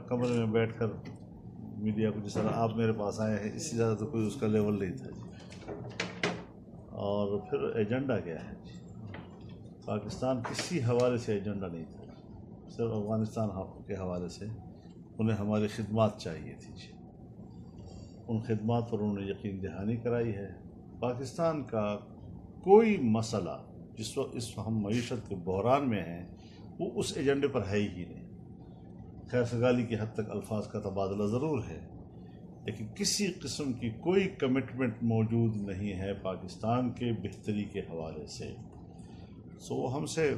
کمرے میں بیٹھ کر میڈیا کو جس طرح آپ میرے پاس آئے ہیں اس سے زیادہ تو کوئی اس کا لیول نہیں تھا جی. اور پھر ایجنڈا کیا ہے جی؟ پاکستان کسی حوالے سے ایجنڈا نہیں تھا، صرف افغانستان کے حوالے سے انہیں ہماری خدمات چاہیے تھی جی. ان خدمات پر انہوں نے یقین دہانی کرائی ہے. پاکستان کا کوئی مسئلہ جس وقت ہم معیشت کے بحران میں ہیں وہ اس ایجنڈے پر ہے ہی نہیں. خیر سگالی کی حد تک الفاظ کا تبادلہ ضرور ہے، لیکن کسی قسم کی کوئی کمٹمنٹ موجود نہیں ہے پاکستان کے بہتری کے حوالے سے. وہ ہم سے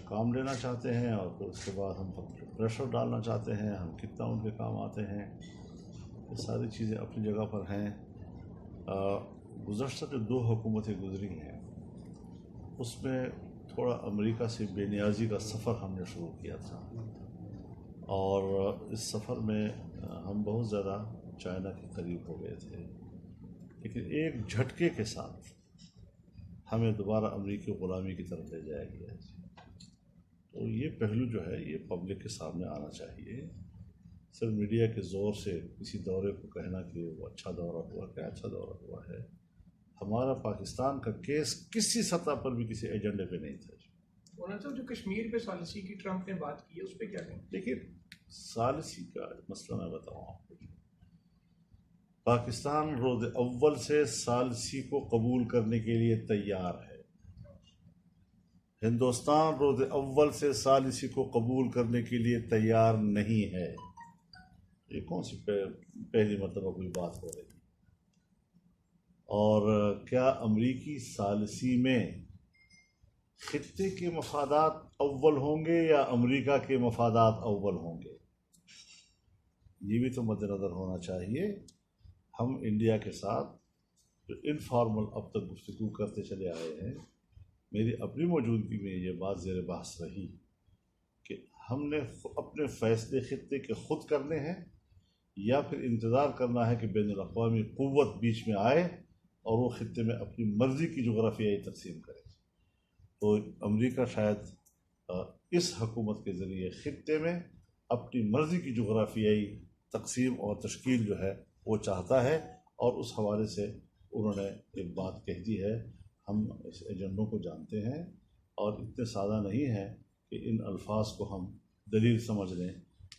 کام لینا چاہتے ہیں اور پھر اس کے بعد ہم پریشر ڈالنا چاہتے ہیں ہم کتنا ان کے کام آتے ہیں. یہ ساری چیزیں اپنی جگہ پر ہیں. گزشتہ جو 2 حکومتیں گزری ہیں اس میں تھوڑا امریکہ سے بے نیازی کا سفر ہم نے شروع کیا تھا، اور اس سفر میں ہم بہت زیادہ چائنا کے قریب ہو گئے تھے، لیکن ایک جھٹکے کے ساتھ ہمیں دوبارہ امریکی غلامی کی طرف لے جایا گیا. تو یہ پہلو جو ہے یہ پبلک کے سامنے آنا چاہیے. صرف میڈیا کے زور سے کسی دورے کو کہنا کہ وہ اچھا دورہ ہوا، کیا اچھا دورہ ہوا ہے. ہمارا پاکستان کا کیس کسی سطح پر بھی کسی ایجنڈے پہ نہیں تھا. صاحب جو کشمیر پہ ثالثی کی ٹرمپ نے بات کی ہے اس پہ کیا کہیں؟ دیکھیے ثالثی کا مسئلہ میں بتاؤں آپ کو. پاکستان روز اول سے ثالثی کو قبول کرنے کے لیے تیار ہے. ہندوستان روز اول سے ثالثی کو قبول کرنے کے لیے تیار نہیں ہے. یہ کون سی پہلی مرتبہ کوئی بات ہو رہی ہے؟ اور کیا امریکی ثالثی میں خطے کے مفادات اول ہوں گے یا امریکہ کے مفادات اول ہوں گے؟ یہ بھی تو مد نظر ہونا چاہیے. ہم انڈیا کے ساتھ جو انفارمل اب تک گفتگو کرتے چلے آئے ہیں، میری اپنی موجودگی میں یہ بات زیر بحث رہی کہ ہم نے اپنے فیصلے خطے کے خود کرنے ہیں یا پھر انتظار کرنا ہے کہ بین الاقوامی قوت بیچ میں آئے اور وہ خطے میں اپنی مرضی کی جغرافیائی تقسیم کرے. تو امریکہ شاید اس حکومت کے ذریعے خطے میں اپنی مرضی کی جغرافیائی تقسیم اور تشکیل جو ہے وہ چاہتا ہے، اور اس حوالے سے انہوں نے ایک بات کہہ دی ہے. ہم اس ایجنڈوں کو جانتے ہیں اور اتنے سادہ نہیں ہے کہ ان الفاظ کو ہم دلیل سمجھ لیں.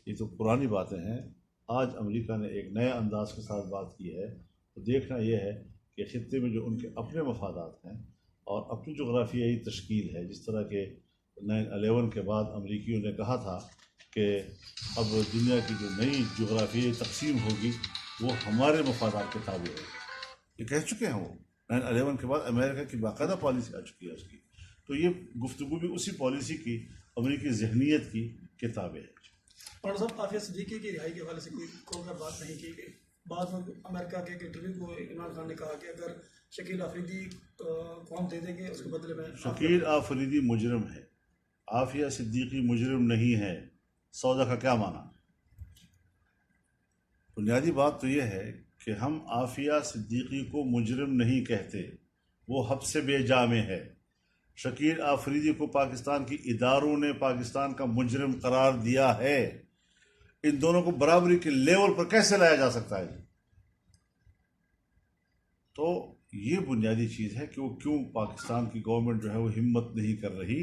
یہ تو پرانی باتیں ہیں. آج امریکہ نے ایک نئے انداز کے ساتھ بات کی ہے. تو دیکھنا یہ ہے کہ خطے میں جو ان کے اپنے مفادات ہیں اور اپنی جغرافیائی تشکیل ہے، جس طرح کہ 9/11 کے بعد امریکیوں نے کہا تھا کہ اب دنیا کی جو نئی جغرافیائی تقسیم ہوگی وہ ہمارے مفادات کے تابع ہے. یہ کہہ چکے ہیں وہ 9/11 کے بعد امریکہ کی باقاعدہ پالیسی آ چکی ہے اس کی. تو یہ گفتگو بھی اسی پالیسی کی امریکی ذہنیت کی کتاب ہے. اور صاحب عافیہ صدیقی کی رہائی کے حوالے سے کوئی کھول کر بات نہیں کی گئی. بعد میں امریکہ کے انٹرویو کو عمران خان نے کہا کہ اگر شکیل آفریدی قوم دے دیں گے اس کے بدلے میں. شکیل آفریدی مجرم ہے، عافیہ صدیقی مجرم نہیں ہے. سودا کا کیا معنی؟ بنیادی بات تو یہ ہے کہ ہم عافیہ صدیقی کو مجرم نہیں کہتے، وہ حبس بے جا میں ہے. شکیل آفریدی کو پاکستان کی اداروں نے پاکستان کا مجرم قرار دیا ہے. ان دونوں کو برابری کے لیول پر کیسے لایا جا سکتا ہے؟ تو یہ بنیادی چیز ہے کہ وہ کیوں پاکستان کی گورنمنٹ جو ہے وہ ہمت نہیں کر رہی.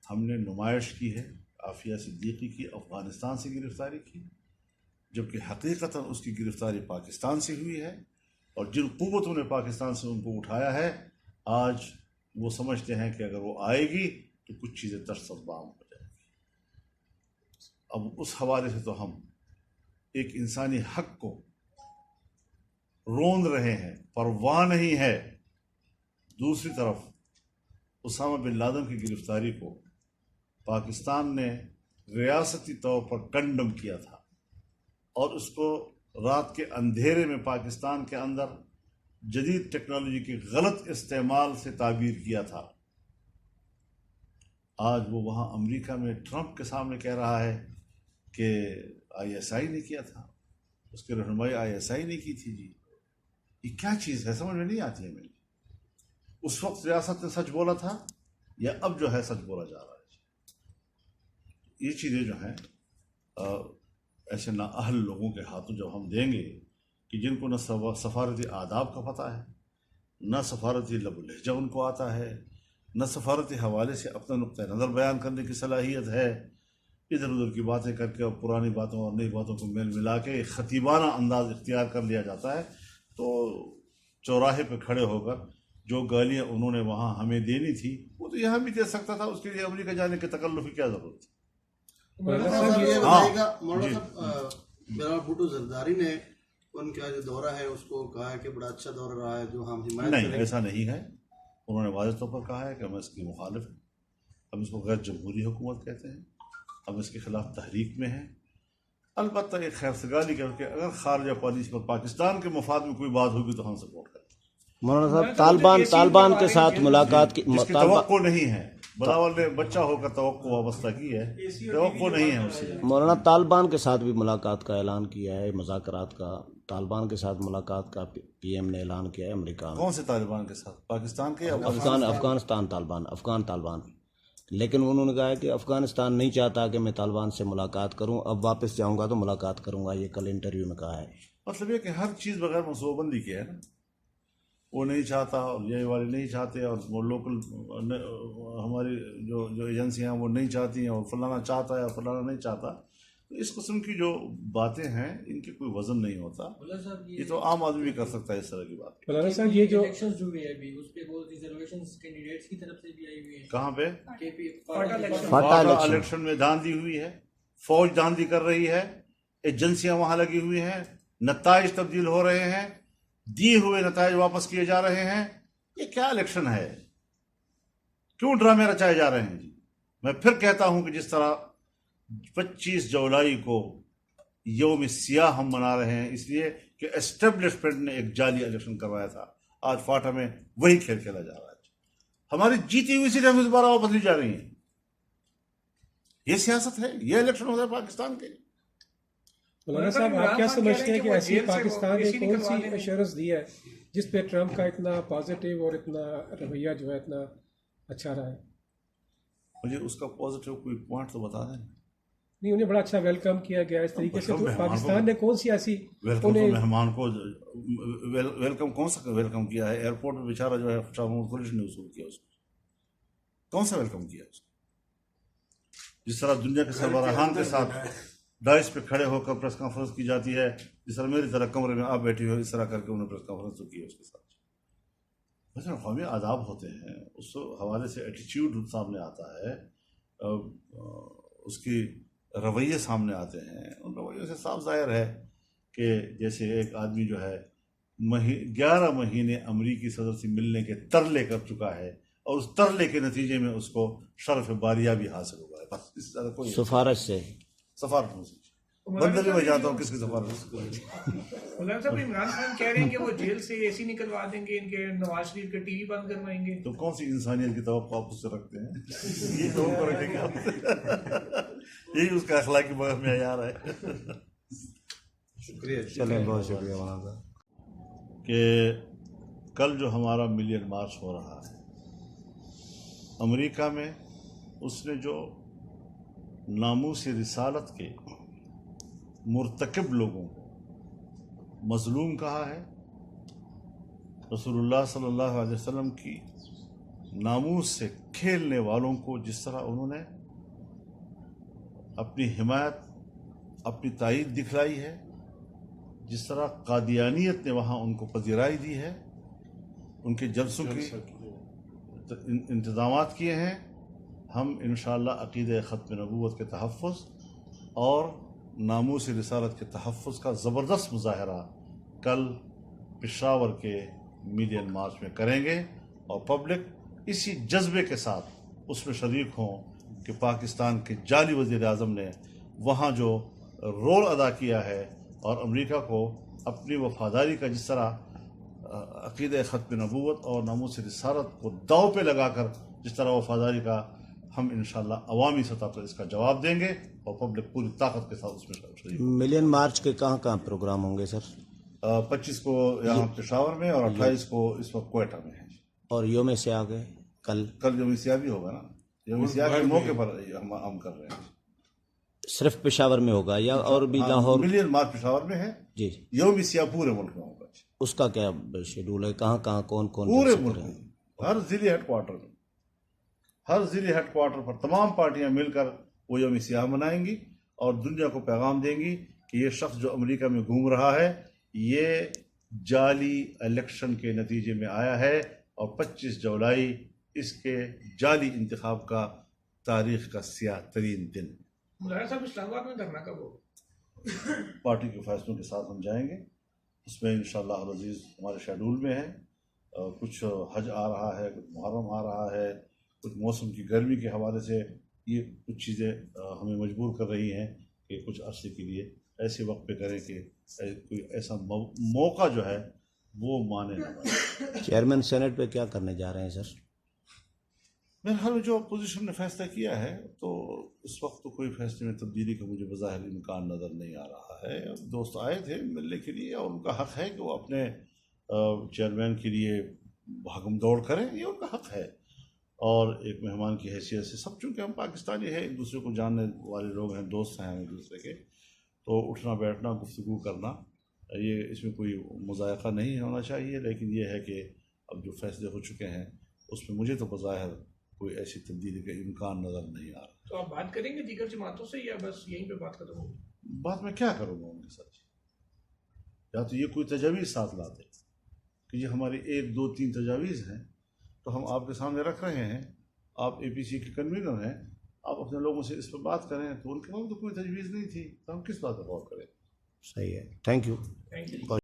ہم نے نمائش کی ہے عافیہ صدیقی کی افغانستان سے گرفتاری کی، جبکہ حقیقتاً اس کی گرفتاری پاکستان سے ہوئی ہے، اور جن قوتوں نے پاکستان سے ان کو اٹھایا ہے آج وہ سمجھتے ہیں کہ اگر وہ آئے گی تو کچھ چیزیں ترس بام ہو جائیں گی. اب اس حوالے سے تو ہم ایک انسانی حق کو روند رہے ہیں، پرواہ نہیں ہے. دوسری طرف اسامہ بن لادن کی گرفتاری کو پاکستان نے ریاستی طور پر کنڈم کیا تھا اور اس کو رات کے اندھیرے میں پاکستان کے اندر جدید ٹیکنالوجی کے غلط استعمال سے تعبیر کیا تھا. آج وہ وہاں امریکہ میں ٹرمپ کے سامنے کہہ رہا ہے کہ ISI نے کیا تھا، اس کی رہنمائی ISI نے کی تھی. جی یہ کیا چیز ہے؟ سمجھ میں نہیں آتی ہے میری. اس وقت ریاست نے سچ بولا تھا یا اب جو ہے سچ بولا جا رہا ہے؟ یہ چیزیں جو ہیں ایسے نااہل لوگوں کے ہاتھوں جب ہم دیں گے کہ جن کو نہ سفارتی آداب کا پتہ ہے، نہ سفارتی لب و لہجہ ان کو آتا ہے، نہ سفارتی حوالے سے اپنا نقطۂ نظر بیان کرنے کی صلاحیت ہے، ادھر ادھر کی باتیں کر کے اور پرانی باتوں اور نئی باتوں کو میل ملا کے ایک خطیبانہ انداز اختیار کر لیا جاتا ہے، تو چوراہے پہ کھڑے ہو کر جو گالیاں انہوں نے وہاں ہمیں دینی تھی وہ تو یہاں بھی دے سکتا تھا، اس کے لیے امریکہ جانے کے تکلف کی کیا ضرورت تھی؟ مولانا صاحب یہ بتائیے گا، مولانا صاحب بلال بھٹو زرداری نے ان کا جو دورہ ہے اس کو کہا ہے کہ بڑا اچھا دورہ رہا ہے جو ہم حمایت نہیں، کریں گے. ایسا نہیں ہے. انہوں نے واضح طور پر کہا ہے کہ ہم اس کی مخالف ہیں، ہم اس کو غیر جمہوری حکومت کہتے ہیں، ہم اس کے خلاف تحریک میں ہیں. البتہ ایک خیر سگالی کر کے اگر خارجہ پالیسی پر پاکستان کے مفاد میں کوئی بات ہوگی تو ہم سپورٹ کرتے ہیں. مولانا صاحب طالبان کے ساتھ ملاقات کی جس کی توقع نہیں ہے، بلاول نے بچہ ہو کر توقع وابستہ کی ہے، توقع نہیں ہے اس سے. مولانا طالبان کے ساتھ بھی ملاقات کا اعلان کیا ہے، مذاکرات کا، طالبان کے ساتھ ملاقات کا پی ایم نے اعلان کیا ہے امریکہ میں. کون سے طالبان کے ساتھ؟ پاکستان کے یا افغان طالبان. لیکن انہوں نے کہا ہے کہ افغانستان نہیں چاہتا کہ میں طالبان سے ملاقات کروں، اب واپس جاؤں گا تو ملاقات کروں گا، یہ کل انٹرویو میں کہا ہے. مطلب یہ کہ ہر چیز بغیر منصوبہ بندی کی ہے نا، وہ نہیں چاہتا اور یہ والے نہیں چاہتے اور وہ لوکل ہماری جو ایجنسیاں وہ نہیں چاہتی ہیں اور فلانا چاہتا ہے اور فلانا نہیں چاہتا. تو اس قسم کی جو باتیں ہیں ان کی کوئی وزن نہیں ہوتا. یہ تو عام آدمی بھی کر سکتا ہے اس طرح کی بات. مولانا صاحب یہ جو الیکشنز جو ہوئے ابھی اس پہ وہ ریزرویشنز کینڈیڈیٹس کی طرف سے بھی آئی ہوئی ہیں. کہاں پہ؟ فاٹا الیکشن میں دھاندلی ہوئی ہے، فوج دھاندلی کر رہی ہے، ایجنسیاں وہاں لگی ہوئی ہیں، نتائج تبدیل ہو رہے ہیں، دیے ہوئے نتائج واپس کیے جا رہے ہیں. یہ کیا الیکشن ہے؟ کیوں ڈرامے رچائے جا رہے ہیں جی؟ میں پھر کہتا ہوں کہ جس طرح 25 جولائی کو یوم سیاہ ہم منا رہے ہیں اس لیے کہ اسٹیبلشمنٹ نے ایک جعلی الیکشن کروایا تھا، آج فاٹا میں وہی کھیل کھیلا جا رہا ہے. ہماری جیتی ہوئی سیٹیں ہم اس بار واپس لی جا رہی ہیں. یہ سیاست ہے، یہ الیکشن ہوتا ہے پاکستان کے. مولانا صاحب آپ کیا سمجھتے ہیں کہ ایسی پاکستان نے کون سی ایشورنس دی ہے جس پہ ٹرمپ کا اتنا پازیٹیو اور اتنا رویہ جو ہے اتنا اچھا رہا ہے؟ مجھے اس کا پازیٹیو کوئی پوائنٹ تو بتا دیں. نہیں، انہیں بڑا اچھا ویلکم کیا گیا اس طریقے سے. تو پاکستان نے کون سی ایسی مہمان کو ویلکم کون سا ویلکم کیا ہے؟ ایئرپورٹ میں بیچارہ جو ہے شاہ محمود قریشی نے وصول کیا اس کو، کون سا ویلکم کیا اس کو؟ جس طرح دنیا کے سربراہان کے ساتھ ڈائس پہ کھڑے ہو کر پریس کانفرنس کی جاتی ہے، جس طرح میری طرح کمرے میں آپ بیٹھی ہو اس طرح کر کے انہوں نے پریس کانفرنس تو کی اس کے ساتھ. مثلا قومی آداب ہوتے ہیں، اس حوالے سے ایٹیچیوڈ سامنے آتا ہے، اس کی رویے سامنے آتے ہیں. ان رویوں سے صاف ظاہر ہے کہ جیسے ایک آدمی جو ہے 11 مہینے امریکی صدر سے ملنے کے ترلے کر چکا ہے اور اس ترلے کے نتیجے میں اس کو شرف باریہ بھی حاصل ہوا ہے. بس اس طرح کوئی سفارش سے سفارت سے بندر بھی میں جاتا ہوں کس کی سفارت. مولانا صاحب عمران خان کہہ رہے ہیں کہ وہ جیل سے اے سی نکلوا دیں گے، ان کے نواز شریف کا ٹی وی بند کروائیں گے. تو کون سی انسانیت کی توقع آپ اس سے رکھتے ہیں؟ یہ توقع رکھیں گے آپ؟ یہی اس کا اخلاقی معیار ہے. شکریہ. چلیں، بہت شکریہ مولانا صاحب. کہ کل جو ہمارا ملین مارچ ہو رہا ہے امریکہ میں، اس نے جو ناموس رسالت کے مرتکب لوگوں کو مظلوم کہا ہے، رسول اللہ صلی اللہ علیہ وسلم کی ناموس سے کھیلنے والوں کو جس طرح انہوں نے اپنی حمایت، اپنی تائید دکھلائی ہے، جس طرح قادیانیت نے وہاں ان کو پذیرائی دی ہے، ان کے جلسوں کی انتظامات کیے ہیں. ہم انشاءاللہ عقیدہ ختم نبوت کے تحفظ اور ناموس رسالت کے تحفظ کا زبردست مظاہرہ کل پشاور کے ملین مارچ میں کریں گے، اور پبلک اسی جذبے کے ساتھ اس میں شریک ہوں کہ پاکستان کے جعلی وزیر اعظم نے وہاں جو رول ادا کیا ہے اور امریکہ کو اپنی وفاداری کا جس طرح عقیدہ ختم نبوت اور ناموس رسالت کو داؤ پہ لگا کر جس طرح وفاداری کا، ہم انشاءاللہ عوامی سطح پر اس کا جواب دیں گے اور پبلک پوری طاقت کے ساتھ اس میں شریک. ملین مارچ کے کہاں کہاں پروگرام ہوں گے سر؟ 25 کو یہاں پشاور میں اور 28 کو اس وقت کوئٹہ میں ہے. اور یوم سے آگے کل یوم سیاہ بھی ہوگا نا، یوم سیاہ کے موقع پر ہم کر رہے ہیں. صرف پشاور میں ہوگا یا اور بھی لاہور؟ ملین مارچ پشاور میں ہے، جی یوم سیاہ پورے ملک میں ہوگا، اس کا کیا شیڈول ہے؟ کہاں کہاں کون کون پورے جلسے ملک کریں میں، گے؟ ہر ضلعی ہیڈ کوارٹر میں، ہر ضلعی ہیڈ کوارٹر پر تمام پارٹیاں مل کر وہ یوم سیاہ منائیں گی اور دنیا کو پیغام دیں گی کہ یہ شخص جو امریکہ میں گھوم رہا ہے یہ جعلی الیکشن کے نتیجے میں آیا ہے، اور 25 جولائی اس کے جعلی انتخاب کا تاریخ کا سیاہ ترین دن۔ مولانا صاحب اسلام آباد میں دھرنا کب ہوگا؟ پارٹی کے فیصلوں کے ساتھ ہم جائیں گے، اس میں انشاءاللہ العزیز ہمارے شیڈول میں ہے، کچھ حج آ رہا ہے، کچھ محرم آ رہا ہے، کچھ موسم کی گرمی کے حوالے سے یہ کچھ چیزیں ہمیں مجبور کر رہی ہیں کہ کچھ عرصے کے لیے ایسے وقت پہ کریں کہ کوئی ایسا موقع جو ہے وہ مانے نہ پائے۔ چیئرمین سینٹ پہ کیا کرنے جا رہے ہیں سر؟ میرے خیال میں جو اپوزیشن نے فیصلہ کیا ہے تو اس وقت تو کوئی فیصلے میں تبدیلی کا مجھے بظاہر امکان نظر نہیں آ رہا ہے۔ دوست آئے تھے ملنے کے لیے اور ان کا حق ہے کہ وہ اپنے چیئرمین کے لیے بھاگم دوڑ کریں، یہ ان کا حق ہے، اور ایک مہمان کی حیثیت سے سب چونکہ ہم پاکستانی ہیں، ایک دوسرے کو جاننے والے لوگ ہیں، دوست ہیں ہم ایک دوسرے کے، تو اٹھنا بیٹھنا گفتگو کرنا یہ اس میں کوئی مذائقہ نہیں ہونا چاہیے، لیکن یہ ہے کہ اب جو فیصلے ہو چکے ہیں اس میں مجھے تو بظاہر کوئی ایسی تبدیلی کا امکان نظر نہیں آ رہا۔ تو آپ بات کریں گے دیگر جماعتوں سے یا بس یہیں پہ بات ختم ہوگی؟ بات میں کیا کروں گا ان کے ساتھ؟ یا تو یہ کوئی تجاویز ساتھ لاتے کہ یہ ہماری 1 2 3 تجاویز ہیں تو ہم آپ کے سامنے رکھ رہے ہیں، آپ اے پی سی کے کنوینر ہیں، آپ اپنے لوگوں سے اس پہ بات کریں، تو ان کے پاس تو کوئی تجویز نہیں تھی تو ہم کس بات پر غور کریں؟ صحیح ہے، تھینک یو۔ Thank you.